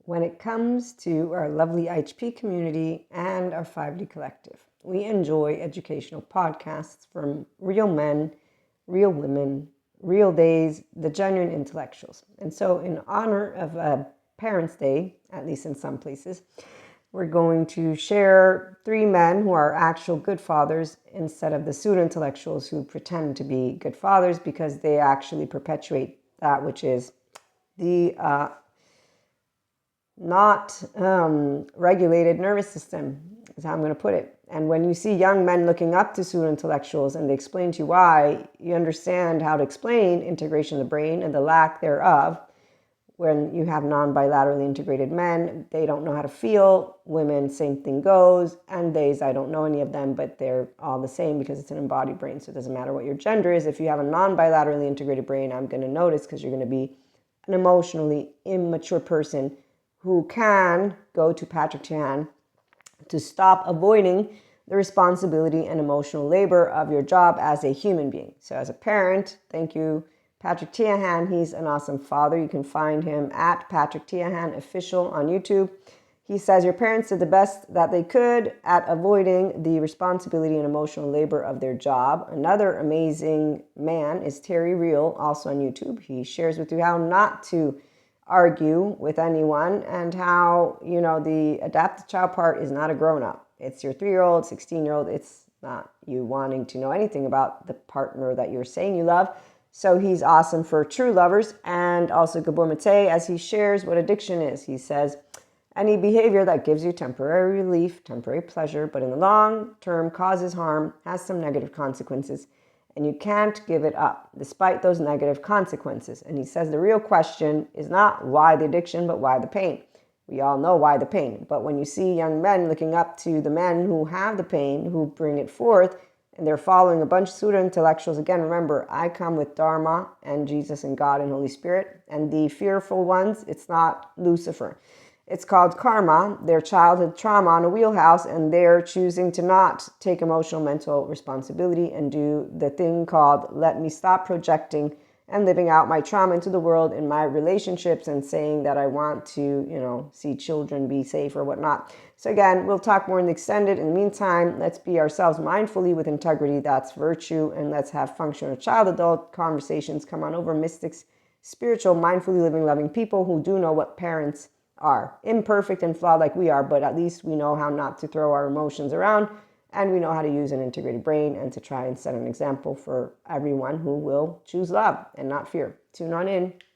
when it comes to our lovely IHP community and our 5D collective. We enjoy educational podcasts from real men, real women, real days, the genuine intellectuals. And so in honor of Parents' Day, at least in some places, we're going to share 3 men who are actual good fathers instead of the pseudo-intellectuals who pretend to be good fathers because they actually perpetuate that which is the not regulated nervous system, is how I'm going to put it. And when you see young men looking up to pseudo-intellectuals and they explain to you why, you understand how to explain integration of the brain and the lack thereof. When you have non-bilaterally integrated men, they don't know how to feel. Women, same thing goes. And days, I don't know any of them, but they're all the same because it's an embodied brain. So it doesn't matter what your gender is. If you have a non-bilaterally integrated brain, I'm going to notice because you're going to be an emotionally immature person who can go to Patrick Tian to stop avoiding the responsibility and emotional labor of your job as a human being. So as a parent, thank you, Patrick Tiahan. He's an awesome father. You can find him at Patrick Tiahan Official on YouTube. He says your parents did the best that they could at avoiding the responsibility and emotional labor of their job. Another amazing man is Terry Real, also on YouTube. He shares with you how not to argue with anyone and how, the adaptive child part is not a grown-up. It's your 3-year-old, 16-year-old. It's not you wanting to know anything about the partner that you're saying you love. So he's awesome for true lovers. And also Gabor Mate, as he shares what addiction is. He says, any behavior that gives you temporary relief, temporary pleasure, but in the long term causes harm, has some negative consequences. And you can't give it up despite those negative consequences. And he says the real question is not why the addiction, but why the pain. We all know why the pain. But when you see young men looking up to the men who have the pain, who bring it forth, and they're following a bunch of pseudo-intellectuals, again, remember, I come with Dharma and Jesus and God and Holy Spirit. And the fearful ones, it's not Lucifer. It's called karma, their childhood trauma on a wheelhouse, and they're choosing to not take emotional, mental responsibility and do the thing called let me stop projecting and living out my trauma into the world in my relationships and saying that I want to, see children be safe or whatnot. So again, we'll talk more in the extended. In the meantime, let's be ourselves mindfully with integrity. That's virtue. And let's have functional child-adult conversations. Come on over, mystics, spiritual, mindfully living, loving people who do know what parents are. Imperfect and flawed like we are, but at least we know how not to throw our emotions around, and we know how to use an integrated brain and to try and set an example for everyone who will choose love and not fear. Tune on in.